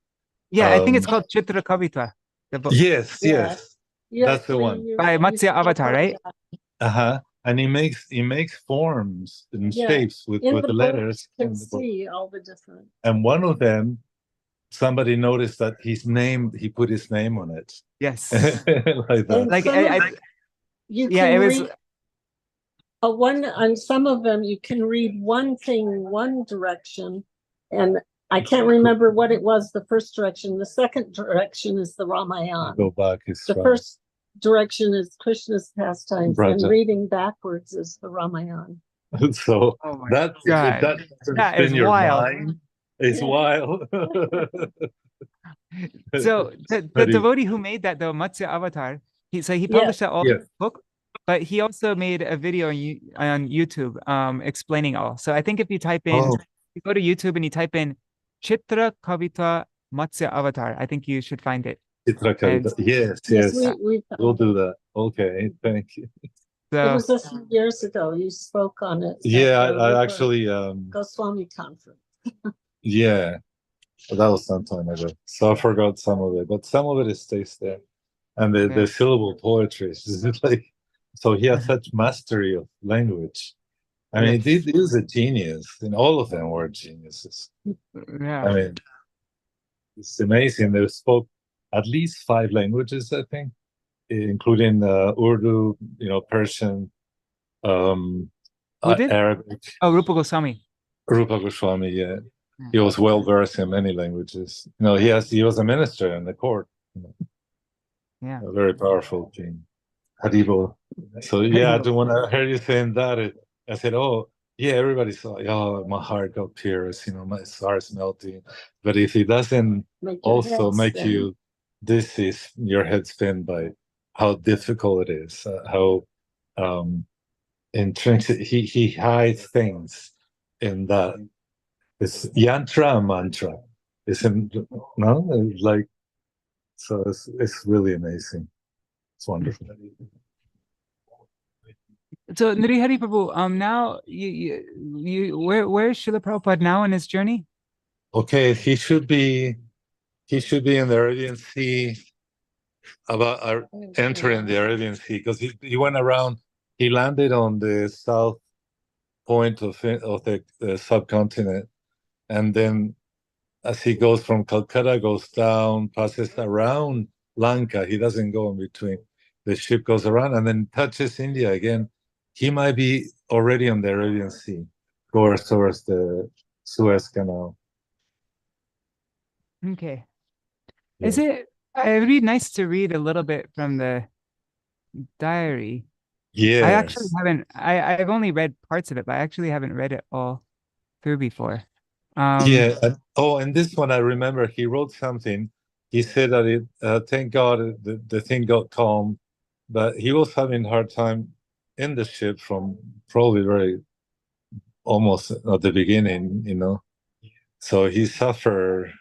Yeah, I think it's called Citra Kavita. The book. Yes. That's the one. By Matsya Avatar, right? And he makes forms and shapes with the letters. You can see all the different. And one of them, somebody noticed that he put his name on it. Yes. Like that. Like it was one on some of them you can read one thing one direction, and I can't remember what it was the first direction. The second direction is the Ramayana. Go back. The first direction is Krishna's pastimes, and reading backwards is the Ramayana. So that is wild. Mind, it's wild. So the devotee who made that, though, Matsya Avatar, he published that all book, but he also made a video on YouTube explaining all. So I think if you type in, you go to YouTube and you type in Citra Kavita Matsya Avatar, I think you should find it. Citra Kavita. Yes. We'll do that. Okay, thank you. So, it was a few years ago. You spoke on it. Yeah, I actually Gosvāmī conference. Yeah, that was some time ago. So I forgot some of it, but some of it stays there. And the syllable poetry is like, so he has such mastery of language. I mean, he was a genius, and all of them were geniuses. Yeah. I mean, it's amazing. They spoke at least 5 languages, I think, including Urdu, Persian, Arabic. Oh, Rupa Gosvāmī. Rupa Gosvāmī, yeah. He was well versed in many languages. He was a minister in the court. Yeah. A very powerful king. Haribo. So when I heard you saying that, I said, everybody saw, my heart got pierced, my heart's melting. But if it doesn't also make you, this is your head spin by how difficult it is, how intrinsic, he hides things in that It's yantra and mantra. Like, so it's really amazing. It's wonderful. So Nrihari Prabhu, now where's Srila Prabhupada now in his journey? Okay, he should be in the Arabian Sea, about entering the Arabian Sea, because he went around. He landed on the south point of the subcontinent, and then as he goes from Calcutta, goes down, passes around Lanka. He doesn't go in between. The ship goes around and then touches India again. He might be already on the Arabian Sea, towards the Suez Canal. Okay. Yeah. Is it would be nice to read a little bit from the diary? Yes. I actually haven't. I've only read parts of it, but I actually haven't read it all through before. Yeah. And this one I remember. He wrote something. He said that thank God the thing got calm, but he was having a hard time in the ship from probably almost at the beginning, So he suffered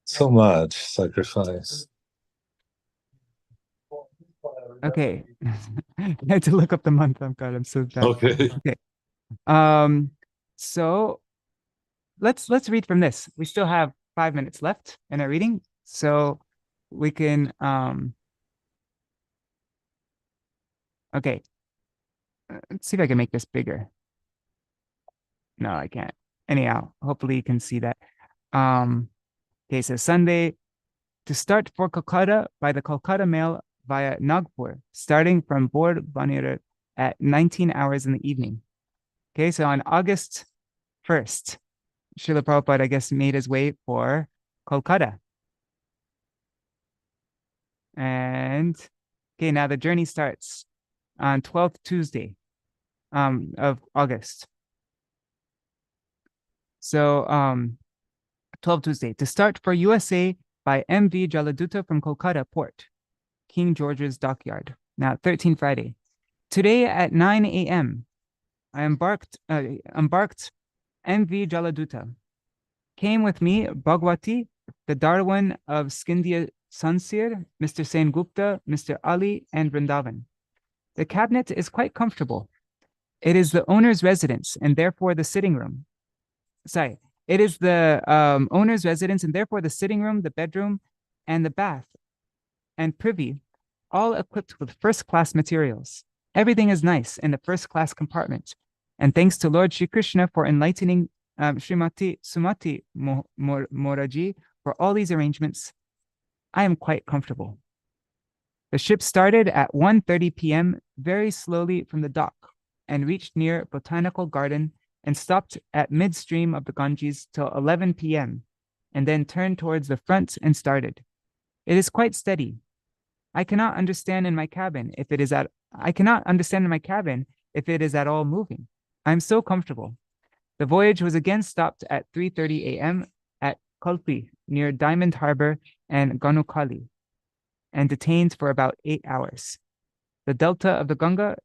so much sacrifice. Okay. I had to look up the month. I'm so bad. Okay. Okay. So let's read from this. We still have 5 minutes left in our reading, so we can okay. Let's see if I can make this bigger. No, I can't. Anyhow, hopefully you can see that. Okay, so Sunday, to start for Kolkata by the Kolkata mail via Nagpur, starting from Bor-Banir at 19 hours in the evening. Okay, so on August 1st, Srila Prabhupada, I guess, made his way for Kolkata. And okay, now the journey starts on 12th Tuesday of August. So 12th Tuesday, to start for USA by MV Jaladutta from Kolkata Port, King George's Dockyard. Now 13th Friday. Today at 9 a.m., I embarked MV Jaladutta. Came with me Bhagwati, the Darwan of Scindia Sansir, Mr. Sen Gupta, Mr. Ali, and Vrindavan. The cabinet is quite comfortable. It is the owner's residence and therefore the sitting room. Sorry, it is the owner's residence and therefore the sitting room, the bedroom, and the bath and privy, all equipped with first-class materials. Everything is nice in the first-class compartment. And thanks to Lord Shri Krishna for enlightening Srimati Sumati Moraji for all these arrangements, I am quite comfortable. The ship started at 1:30 p.m. very slowly from the dock and reached near Botanical Garden and stopped at midstream of the Ganges till 11 p.m. and then turned towards the front and started. It is quite steady. I cannot understand in my cabin if it is at all moving. I am so comfortable. The voyage was again stopped at 3:30 a.m. at Kalpi near Diamond Harbor and Ganukali and detained for about 8 hours. The delta of the Ganga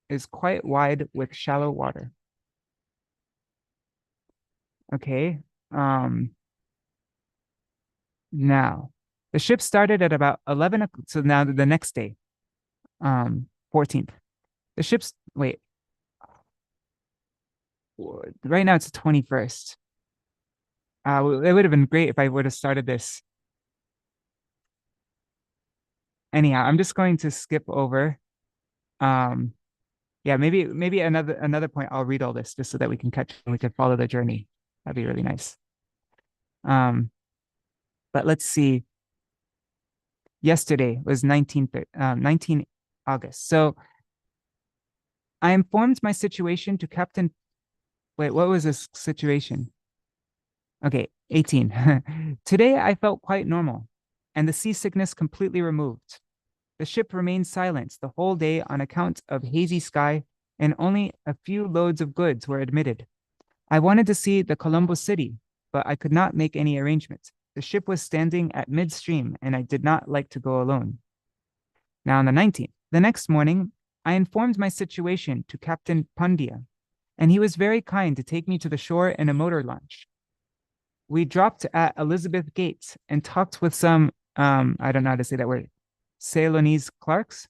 is quite wide with shallow water. Okay. Now, the ship started at about 11 o'clock. So now the next day, 14th. The ship's, wait. Right now it's the 21st. It would have been great if I would have started this. Anyhow, I'm just going to skip over. Yeah, maybe another point I'll read all this just so that we can follow the journey. That'd be really nice. But let's see. Yesterday was 19 August. So I informed my situation to Captain. Wait, what was this situation? Okay, 18. Today I felt quite normal and the seasickness completely removed. The ship remained silent the whole day on account of hazy sky and only a few loads of goods were admitted. I wanted to see the Colombo city, but I could not make any arrangements. The ship was standing at midstream and I did not like to go alone. Now on the 19th, the next morning, I informed my situation to Captain Pandya. and he was very kind to take me to the shore in a motor launch. We dropped at Elizabeth Gate and talked with some, I don't know how to say that word, Ceylonese clerks.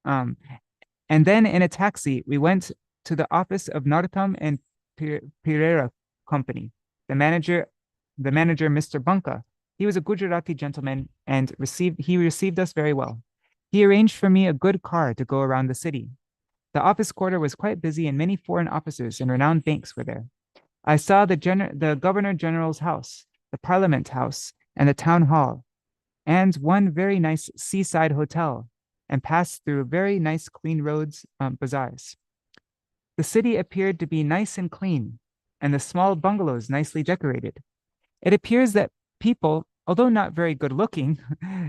And then in a taxi, we went to the office of Narottam and Pereira Company. The manager, Mr. Bunka, he was a Gujarati gentleman and he received us very well. He arranged for me a good car to go around the city. The office quarter was quite busy and many foreign officers and renowned banks were there. I saw the Governor General's house, the Parliament House, and the Town Hall, and one very nice seaside hotel, and passed through very nice clean roads, bazaars. The city appeared to be nice and clean, and the small bungalows nicely decorated. It appears that people, although not very good looking,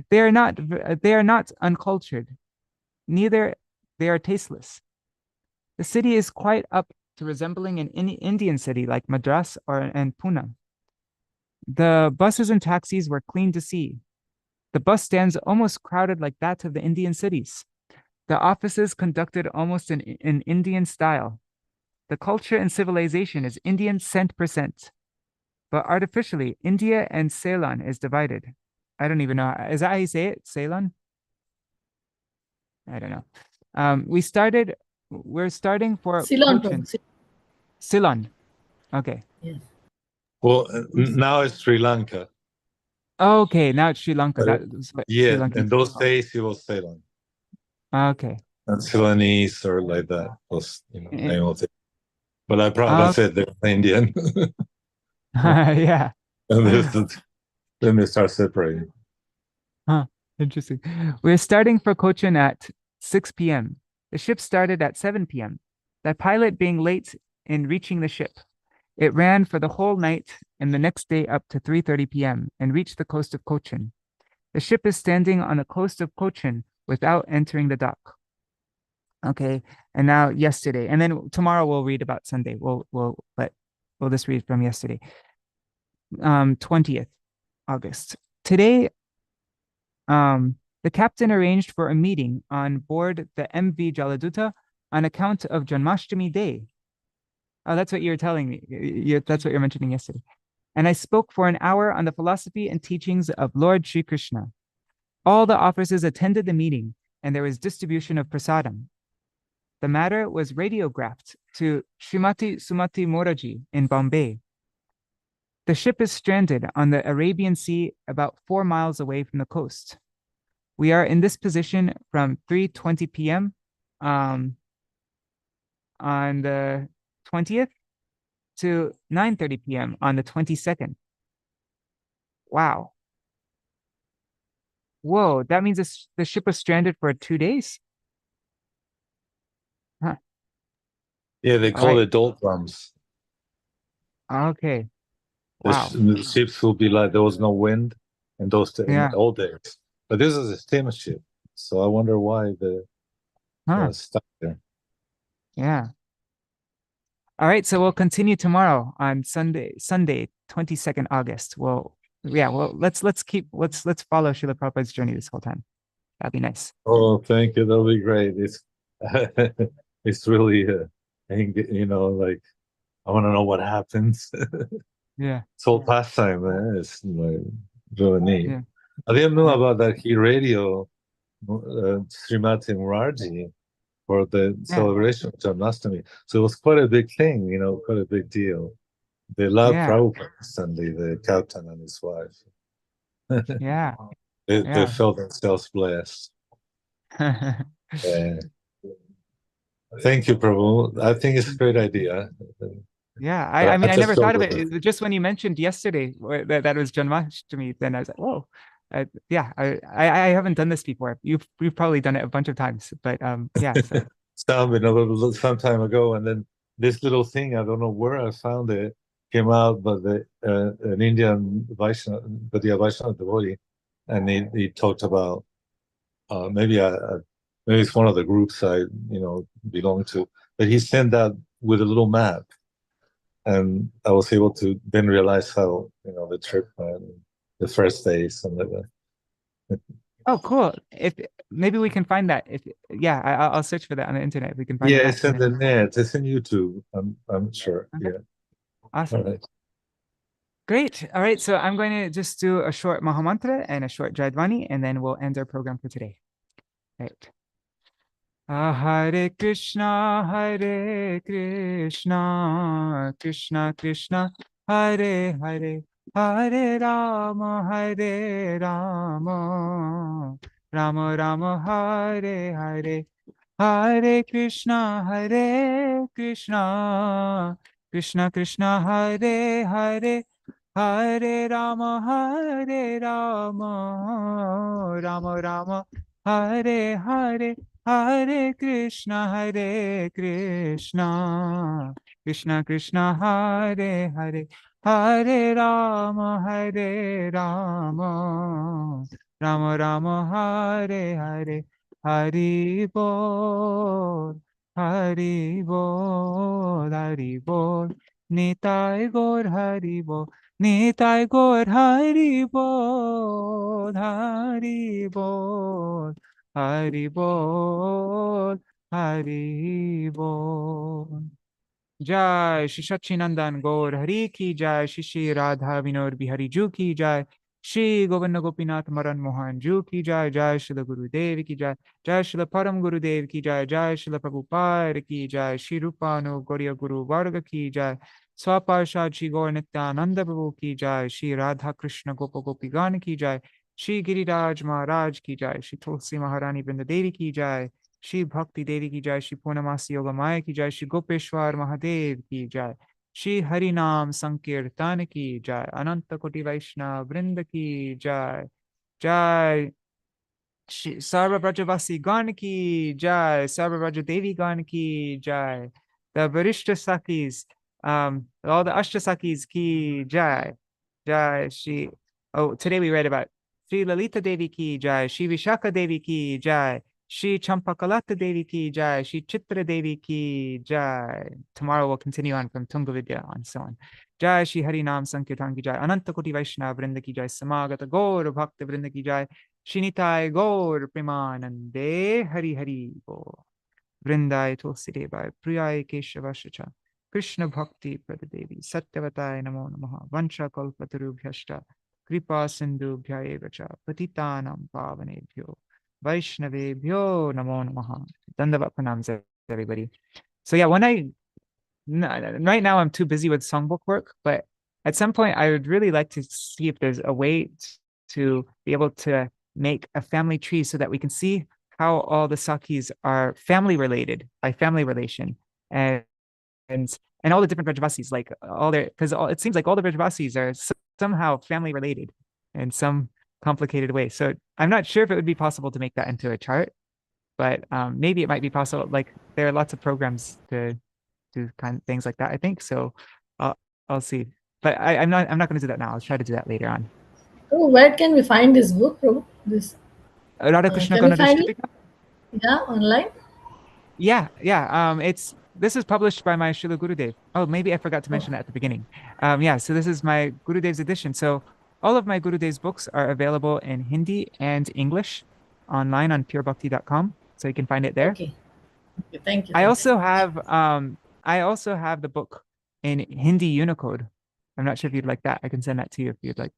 they are not uncultured, neither they are tasteless. The city is quite up to resembling an Indian city like Madras and Pune. The buses and taxis were clean to see. The bus stands almost crowded like that of the Indian cities. The offices conducted almost in Indian style. The culture and civilization is Indian cent per cent. But artificially, India and Ceylon is divided. I don't even know. Is that how you say it? Ceylon? I don't know. We're starting for Ceylon. Ceylon. Okay. Yes. Well, now it's Sri Lanka. Okay, now it's Sri Lanka. Yeah, in those days it was Ceylon. Okay. And Ceylonese or like that was, name of it. But I probably said they're Indian. Yeah. And then they start separating. Huh. Interesting. We're starting for Cochin at 6 p.m. The ship started at 7 p.m. The pilot being late in reaching the ship. It ran for the whole night and the next day up to 3:30 p.m. and reached the coast of Cochin. The ship is standing on the coast of Cochin without entering the dock. Okay, and now yesterday, and then tomorrow we'll read about Sunday. We'll just read from yesterday. 20th August. Today, the captain arranged for a meeting on board the MV Jaladutta on account of Janmashtami Day. Oh, that's what you were telling me. That's what you're mentioning yesterday. And I spoke for an hour on the philosophy and teachings of Lord Sri Krishna. All the officers attended the meeting, and there was distribution of prasadam. The matter was radiographed to Srimati Sumati Moraji in Bombay. The ship is stranded on the Arabian Sea about 4 miles away from the coast. We are in this position from 3:20 p.m. On the 20th to 9:30 p.m. on the 22nd. Wow. Whoa, that means the ship was stranded for 2 days? Huh. Yeah, they call it doldrums. Okay. Wow. The ships will be like there was no wind in in old days. But this is a steamship, so I wonder why they're stuck there. Yeah. All right, so we'll continue tomorrow on Sunday, 22nd August. Let's follow Srila Prabhupada's journey this whole time. That'd be nice. Oh, thank you. That'll be great. It's it's really like I want to know what happens. Yeah. It's all pastime, man. It's like really neat. Yeah. I didn't know about that. He radio Srimati Murarji for the celebration of Janmashtami. So it was quite a big thing, quite a big deal. They love Prabhupada recently, the captain and his wife. Yeah. They felt themselves blessed. Thank you, Prabhu. I think it's a great idea. Yeah, I mean, I never thought of it. Just when you mentioned yesterday that was Janmashtami, then I was like, whoa. I haven't done this before. You've probably done it a bunch of times, but yeah. So. Some time ago, and then this little thing, I don't know where I found it, came out, but an Indian Vaishnava devotee, and he talked about maybe it's one of the groups I belong to, but he sent that with a little map, and I was able to then realize how the trip went. The first days and like that. Oh, cool. If maybe we can find that. If yeah, I'll search for that on the internet. If we can find it. Yeah, it's in the net. It's in YouTube. I'm sure. Okay. Yeah. Awesome. All right. Great. All right. So I'm going to just do a short Mahamantra and a short Jayadvani, and then we'll end our program for today. Right. Hare Krishna, Krishna Krishna, Hare Hare, Hare Rama, Rama Rama, Hare Hare, Hare Krishna, Krishna Krishna, Hare Hare, Hare Rama, Rama Rama, Hare Hare, Hare Krishna, Krishna Krishna, Hare Hare, Hare Rama, Rama Rama, Hare Hare. Hari Bol, Hari Bol, Hari Bol, Nitai Gaur Hari Bol, Nitai Gaur Hari Bol, Hari Bol, Hari Bol, Hari Bol. Jai Shri Sachinandan Gaur Hari Ki Jai, Shri Shri Radha Vinod Bihari Ju Ki Jai, Shri Govinda Gopinath Maran Mohan Ju Ki Jai, Jai Shri Guru Dev Ki Jai, Jai Shri Param Guru Dev Ki Jai, Jai Shri Prabhupada Ki Jai, Shri Rūpa no Gauriya Guru Varga Ki Jai, Swaparshad Shri Gaur Nityananda Prabhu Ki Jai, Shri Rādhā-Kṛṣṇa Gopa Gopigan Ki Jai, Shri Giriraj Maharaj Ki Jai, Shri Tulsi Maharani Vrinda Devi Ki Jai, Shri Bhakti Devi Ki Jai, Shri Purnamasi Yoga Maya Ki Jai, Shri Gopeshwar Mahadev Ki Jai, Shri Harinam Sankirtan Ki Jai, Ananta Koti Vaishnava Vrinda Ki Jai, Jai Shri Sarva Brajavasi Gan Ki Jai, Sarva Braja Devi Gan Ki Jai, the Variṣṭha sakhīs, all the Ashta sakhīs Ki Jai, Jai Shri, today we read about Shri Lalita Devi Ki Jai, Shri Viśākhā Devi Ki Jai, Shri Campakalatā Devi Ki Jai, Shri Citra Devi Ki Jai. Tomorrow we'll continue on from Tunga Vidya and so on. Jai Shri Harinam Sankirtan Ki Jai, Ananta Koti Vaishnava Vrinda Ki Jai, Samagata Gaur Bhakta Vrinda Ki Jai, Shri Nitai Gaur Premanande Hari Hari Bo, Vrindai Tulsi Devai, Priyai Keshavashacha, Krishna Bhakti Pradadevi, Satyavatai Namo Namaha, Vancha Kalpatarubhyashta, Kripa Sindhu Bhyayevacha, Patitanam Pavanebhyo, Vaishnavebhyo Namo Namaha. Dandavat pranams, everybody. So yeah, right now I'm too busy with songbook work, but at some point I would really like to see if there's a way to be able to make a family tree so that we can see how all the sakhīs are family related by family relation, and all the different Vrajavasis, like all their, because it seems like all the Vrajavasis are somehow family related in some complicated way. So I'm not sure if it would be possible to make that into a chart, but maybe it might be possible. Like there are lots of programs to do kind of things like that, I think. So I'll see, but I'm not going to do that now. I'll try to do that later on. Oh, where can we find this book, Prabhu? This Rādhā-Kṛṣṇa-gaṇoddeśa-dīpikā? Yeah, online. Yeah. This is published by my Śrīla Gurudev. Oh, maybe I forgot to mention that at the beginning. So this is my Gurudev's edition. So all of my Gurudev's books are available in Hindi and English online on purebhakti.com. So you can find it there. Okay, thank you. I also have the book in Hindi Unicode. I'm not sure if you'd like that. I can send that to you if you'd like.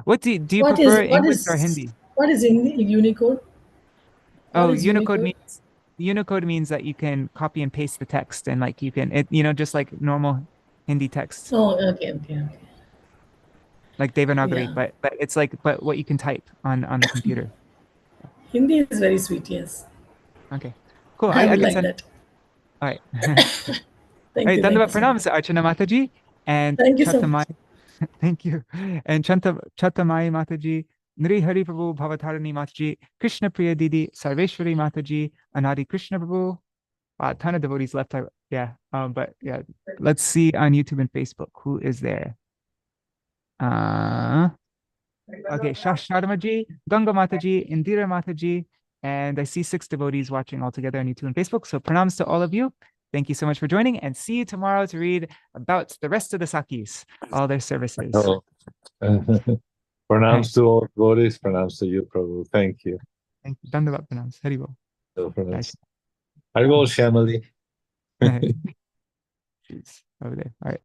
What do you prefer, English or Hindi? What is Unicode? Unicode means that you can copy and paste the text, and like you can, just like normal Hindi text. Oh, okay. Like Devanagari, but it's like what you can type on the computer. Hindi is very sweet, yes. Okay, cool. I can like send that. All right. Thank you. Dandavat pranams, Archana Mataji, and thank you so much. Thank you. And Chatamai Mataji, Nri Hari Prabhu, Bhavatarani Mataji, Krishna Priya Didi, Sarveshwari Mataji, Anadi Krishna Prabhu. Wow, a ton of devotees left. But yeah, let's see on YouTube and Facebook who is there. Okay, Shasharmaji, Ganga Mataji, Indira Mataji, and I see 6 devotees watching all together on YouTube and Facebook. So pranams to all of you. Thank you so much for joining, and see you tomorrow to read about the rest of the sakhīs, all their services. Oh. Pranams to all devotees. Pranams to you, Prabhu. Thank you. Thank you. Dandavat pranams. Haribol. Haribol, Shyamali. Jeez, over there. All right.